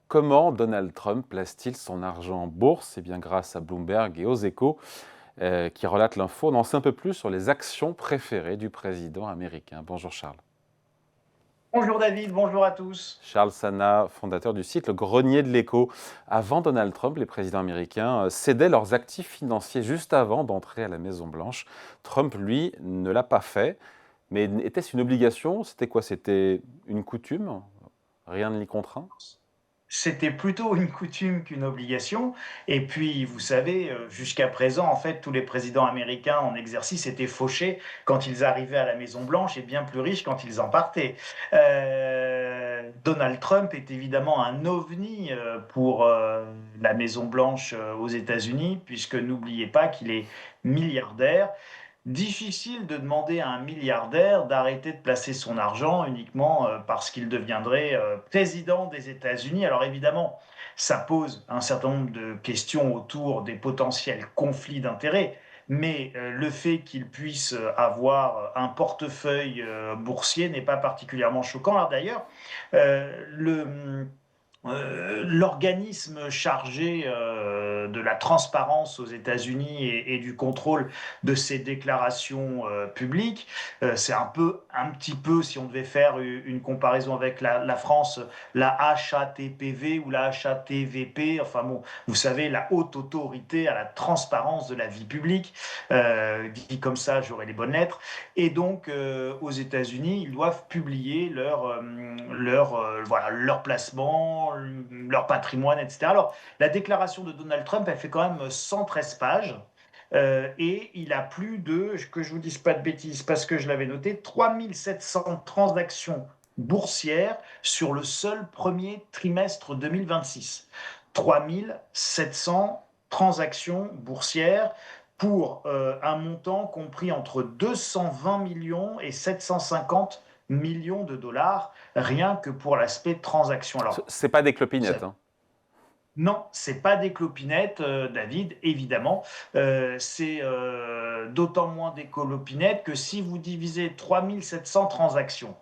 Comment Donald Trump place-t-il son argent en bourse? Eh bien, grâce à Bloomberg et aux Échos, qui relatent l'info. On en sait un peu plus sur les actions préférées du président américain. Bonjour Charles. Bonjour David, bonjour à tous. Charles Sana, fondateur du site Le Grenier de l'Écho. Avant Donald Trump, les présidents américains cédaient leurs actifs financiers juste avant d'entrer à la Maison-Blanche. Trump, lui, ne l'a pas fait. Mais était-ce une obligation? C'était quoi? C'était une coutume? Rien ne l'y contraint? C'était plutôt une coutume qu'une obligation. Et puis, vous savez, jusqu'à présent, en fait, tous les présidents américains en exercice étaient fauchés quand ils arrivaient à la Maison-Blanche et bien plus riches quand ils en partaient. Donald Trump est évidemment un ovni pour la Maison-Blanche aux États-Unis, puisque n'oubliez pas qu'il est milliardaire. Difficile de demander à un milliardaire d'arrêter de placer son argent uniquement parce qu'il deviendrait président des États-Unis. Alors évidemment, ça pose un certain nombre de questions autour des potentiels conflits d'intérêts, mais le fait qu'il puisse avoir un portefeuille boursier n'est pas particulièrement choquant. Alors d'ailleurs, l'organisme chargé de la transparence aux États-Unis et du contrôle de ces déclarations publiques, c'est un petit peu, si on devait faire une comparaison avec la France, la HATPV ou la HATVP, enfin bon, vous savez, la haute autorité à la transparence de la vie publique, dit comme ça, j'aurai les bonnes lettres. Et donc, aux États-Unis, ils doivent publier leur placement, leur patrimoine, etc. Alors, la déclaration de Donald Trump, elle fait quand même 113 pages. Et il a plus de, que je vous dise pas de bêtises, parce que je l'avais noté, 3700 transactions boursières sur le seul premier trimestre 2026. 3700 transactions boursières pour un montant compris entre 220 millions et 750 millions de dollars, rien que pour l'aspect transaction. Alors, C'est pas des vous clopinettes, avez hein. non, c'est pas des clopinettes, David, évidemment. C'est d'autant moins des clopinettes que si vous divisez 3700 transactions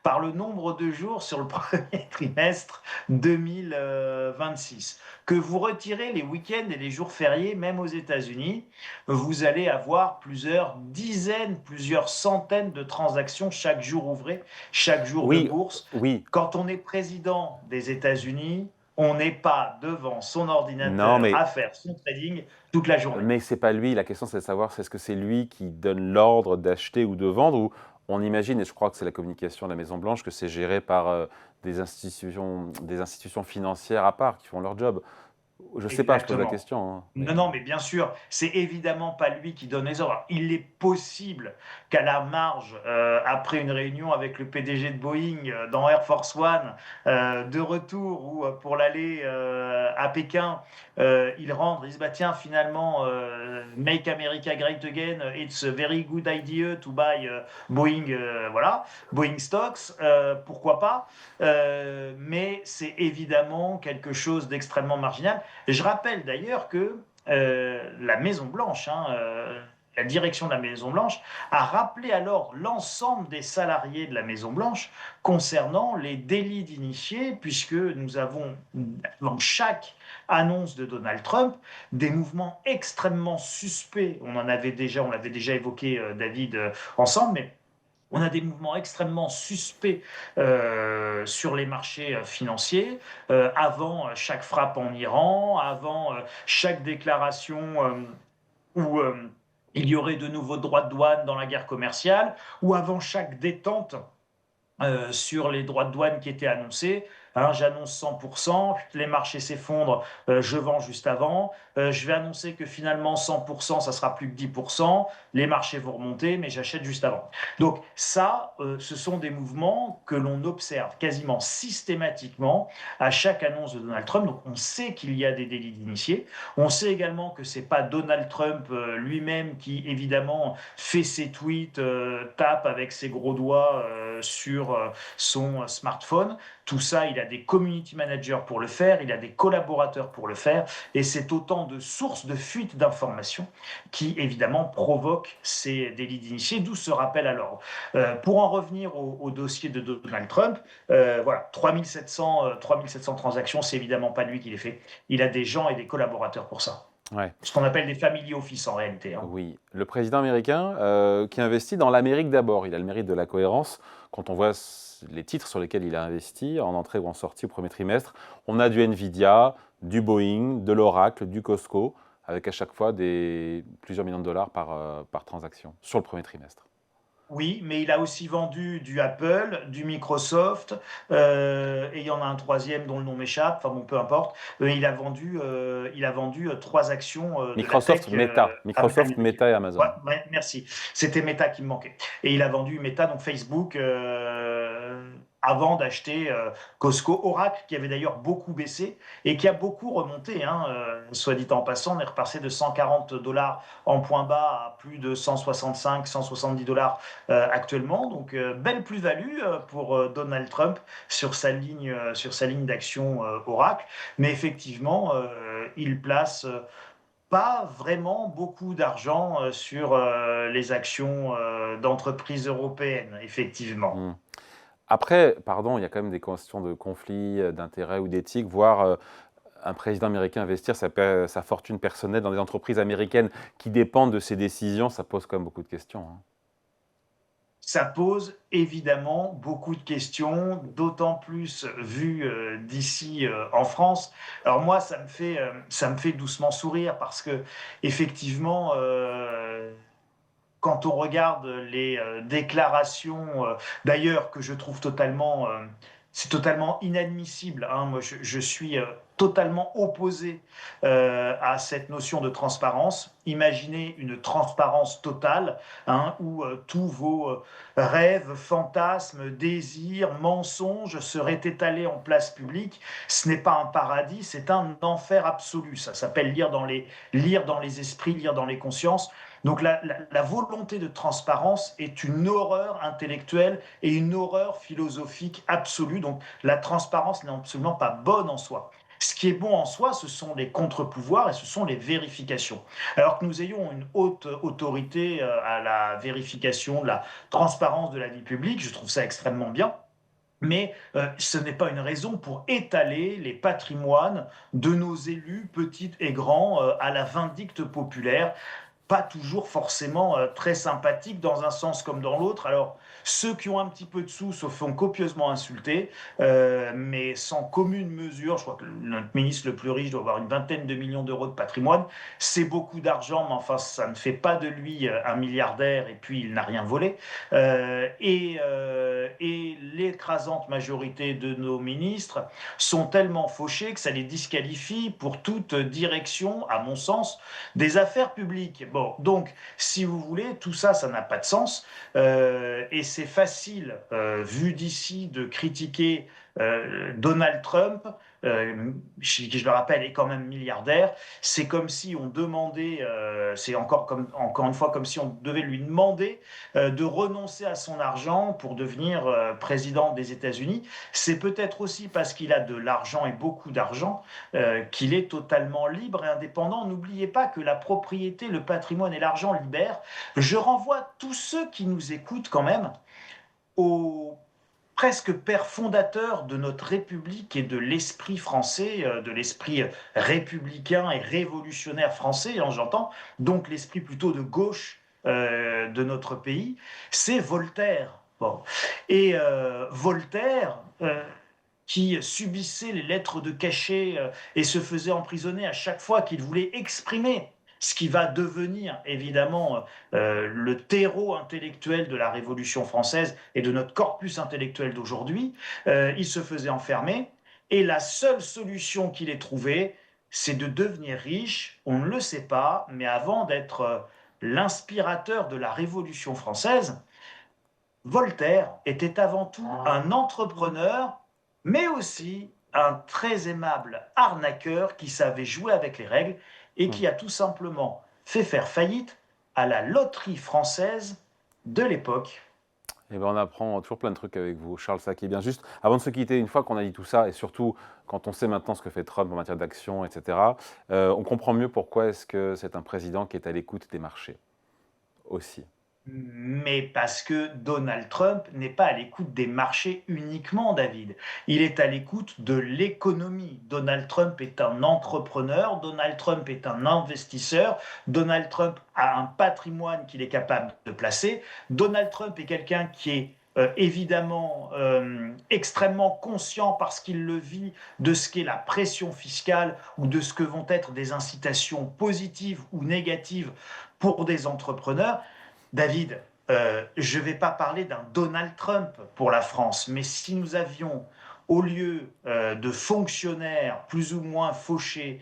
par le nombre de jours sur le premier trimestre 2026, que vous retirez les week-ends et les jours fériés, même aux États-Unis, vous allez avoir plusieurs dizaines, plusieurs centaines de transactions chaque jour ouvré, chaque jour de Oui, bourse. oui. Quand on est président des États-Unis, on n'est pas devant son Non, ordinateur à faire son trading toute la journée. mais c'est pas lui. La question, c'est de savoir, est-ce que c'est lui qui donne l'ordre d'acheter ou de vendre, ou on imagine, et je crois que c'est la communication de la Maison Blanche, que c'est géré par des institutions financières à part qui font leur job. Je sais pas, je pose la Exactement. question, hein, Non, non, mais bien sûr, c'est évidemment pas lui qui donne les ordres. Il est possible qu'à la marge, après une réunion avec le PDG de Boeing dans Air Force One, de retour ou pour l'aller à Pékin, il rentre, il se dit bah, tiens, finalement, Make America Great Again, it's a very good idea to buy Boeing, voilà, Boeing stocks, pourquoi pas, mais c'est évidemment quelque chose d'extrêmement marginal. Je rappelle d'ailleurs que la Maison Blanche, la direction de la Maison Blanche, a rappelé alors l'ensemble des salariés de la Maison Blanche concernant les délits d'initiés, puisque nous avons dans chaque annonce de Donald Trump des mouvements extrêmement suspects. On l'avait déjà évoqué, David, ensemble, mais on a des mouvements extrêmement suspects sur les marchés financiers, avant chaque frappe en Iran, avant chaque déclaration où il y aurait de nouveaux droits de douane dans la guerre commerciale, ou avant chaque détente sur les droits de douane qui étaient annoncés. Hein, j'annonce 100%, les marchés s'effondrent, je vends juste avant. Je vais annoncer que finalement 100%, ça sera plus que 10%. Les marchés vont remonter, mais j'achète juste avant. Donc ça, ce sont des mouvements que l'on observe quasiment systématiquement à chaque annonce de Donald Trump. Donc on sait qu'il y a des délits d'initiés. On sait également que c'est pas Donald Trump lui-même qui évidemment fait ses tweets, tape avec ses gros doigts sur son smartphone. Tout ça, il a des community managers pour le faire, il a des collaborateurs pour le faire, et c'est autant de sources de fuite d'informations qui, évidemment, provoquent ces délits d'initiés, d'où ce rappel à l'ordre. Pour en revenir au dossier de Donald Trump, voilà, 3700 transactions, c'est évidemment pas lui qui les fait. Il a des gens et des collaborateurs pour ça. Ouais. Ce qu'on appelle des family office en réalité, hein. Oui, le président américain qui investit dans l'Amérique d'abord, il a le mérite de la cohérence. Quand on voit les titres sur lesquels il a investi, en entrée ou en sortie au premier trimestre, on a du Nvidia, du Boeing, de l'Oracle, du Costco, avec à chaque fois plusieurs millions de dollars par transaction sur le premier trimestre. Oui, mais il a aussi vendu du Apple, du Microsoft, et il y en a un troisième dont le nom m'échappe, enfin bon, peu importe. Il a vendu 3 actions de la Microsoft, tech Meta, Microsoft, américaine. Meta et Ouais, Amazon. ouais, merci. C'était Meta qui me manquait. Et il a vendu Meta, donc Facebook, avant d'acheter Costco, Oracle, qui avait d'ailleurs beaucoup baissé et qui a beaucoup remonté, hein, soit dit en passant, on est repassé de 140 dollars en point bas à plus de 165, 170 dollars actuellement. Donc, belle plus-value pour Donald Trump sur sa ligne d'action Oracle. Mais effectivement, il place pas vraiment beaucoup d'argent sur les actions d'entreprises européennes, effectivement. Hmm. Après, pardon, il y a quand même des questions de conflit d'intérêts ou d'éthique, voire un président américain investir sa fortune personnelle dans des entreprises américaines qui dépendent de ses décisions, ça pose quand même beaucoup de questions, hein. Ça pose évidemment beaucoup de questions, d'autant plus vu d'ici en France. Alors moi, ça me fait doucement sourire parce que effectivement, quand on regarde les déclarations, d'ailleurs que je trouve totalement, c'est totalement inadmissible, hein. Moi, je suis totalement opposé à cette notion de transparence. Imaginez une transparence totale, hein, où tous vos rêves, fantasmes, désirs, mensonges seraient étalés en place publique. Ce n'est pas un paradis, c'est un enfer absolu. Ça s'appelle lire dans les esprits, lire dans les consciences. Donc la volonté de transparence est une horreur intellectuelle et une horreur philosophique absolue. Donc la transparence n'est absolument pas bonne en soi. Ce qui est bon en soi, ce sont les contre-pouvoirs et ce sont les vérifications. Alors que nous ayons une haute autorité à la vérification de la transparence de la vie publique, je trouve ça extrêmement bien. Mais ce n'est pas une raison pour étaler les patrimoines de nos élus, petits et grands, à la vindicte populaire, pas toujours forcément très sympathique dans un sens comme dans l'autre. Alors, ceux qui ont un petit peu de sous se font copieusement insulter, mais sans commune mesure. Je crois que notre ministre le plus riche doit avoir une vingtaine de millions d'euros de patrimoine. C'est beaucoup d'argent, mais enfin, ça ne fait pas de lui un milliardaire et puis il n'a rien volé. Et l'écrasante majorité de nos ministres sont tellement fauchés que ça les disqualifie pour toute direction, à mon sens, des affaires publiques. Bon, donc, si vous voulez, tout ça, ça n'a pas de sens. Et c'est facile, vu d'ici, de critiquer Donald Trump, qui, je le rappelle, est quand même milliardaire. C'est comme si on demandait, c'est encore une fois, comme si on devait lui demander de renoncer à son argent pour devenir président des États-Unis. C'est peut-être aussi parce qu'il a de l'argent et beaucoup d'argent qu'il est totalement libre et indépendant. N'oubliez pas que la propriété, le patrimoine et l'argent libèrent. Je renvoie tous ceux qui nous écoutent quand même au presque père fondateur de notre République et de l'esprit français, de l'esprit républicain et révolutionnaire français, hein, j'entends, donc l'esprit plutôt de gauche de notre pays, c'est Voltaire. Bon. Et Voltaire, qui subissait les lettres de cachet et se faisait emprisonner à chaque fois qu'il voulait exprimer ce qui va devenir évidemment le terreau intellectuel de la Révolution française et de notre corpus intellectuel d'aujourd'hui, il se faisait enfermer et la seule solution qu'il ait trouvée, c'est de devenir riche. On ne le sait pas, mais avant d'être l'inspirateur de la Révolution française, Voltaire était avant tout un entrepreneur, mais aussi un très aimable arnaqueur qui savait jouer avec les règles et Hmm. qui a tout simplement fait faire faillite à la loterie française de l'époque. Eh ben, on apprend toujours plein de trucs avec vous, Charles Saquet. Bien juste, avant de se quitter, une fois qu'on a dit tout ça, et surtout quand on sait maintenant ce que fait Trump en matière d'action, etc., on comprend mieux pourquoi est-ce que c'est un président qui est à l'écoute des marchés aussi. Mais parce que Donald Trump n'est pas à l'écoute des marchés uniquement, David. Il est à l'écoute de l'économie. Donald Trump est un entrepreneur, Donald Trump est un investisseur, Donald Trump a un patrimoine qu'il est capable de placer, Donald Trump est quelqu'un qui est évidemment extrêmement conscient parce qu'il le vit de ce qu'est la pression fiscale ou de ce que vont être des incitations positives ou négatives pour des entrepreneurs. David, je ne vais pas parler d'un Donald Trump pour la France, mais si nous avions, au lieu de fonctionnaires plus ou moins fauchés,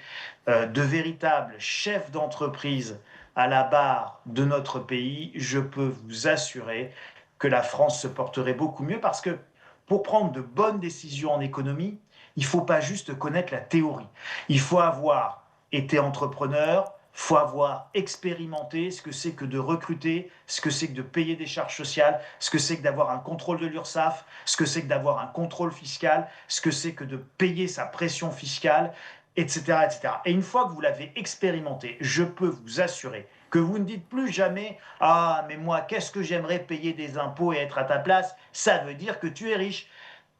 de véritables chefs d'entreprise à la barre de notre pays, je peux vous assurer que la France se porterait beaucoup mieux parce que pour prendre de bonnes décisions en économie, il ne faut pas juste connaître la théorie. Il faut avoir été entrepreneur, il faut avoir expérimenté ce que c'est que de recruter, ce que c'est que de payer des charges sociales, ce que c'est que d'avoir un contrôle de l'URSSAF, ce que c'est que d'avoir un contrôle fiscal, ce que c'est que de payer sa pression fiscale, etc., etc. Et une fois que vous l'avez expérimenté, je peux vous assurer que vous ne dites plus jamais « Ah, mais moi, qu'est-ce que j'aimerais payer des impôts et être à ta place ?» Ça veut dire que tu es riche.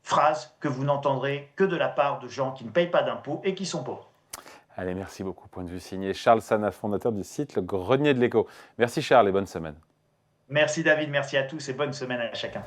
Phrase que vous n'entendrez que de la part de gens qui ne payent pas d'impôts et qui sont pauvres. Allez, merci beaucoup. Point de vue signé Charles Sana, fondateur du site Le Grenier de l'Écho. Merci Charles et bonne semaine. Merci David, merci à tous et bonne semaine à chacun.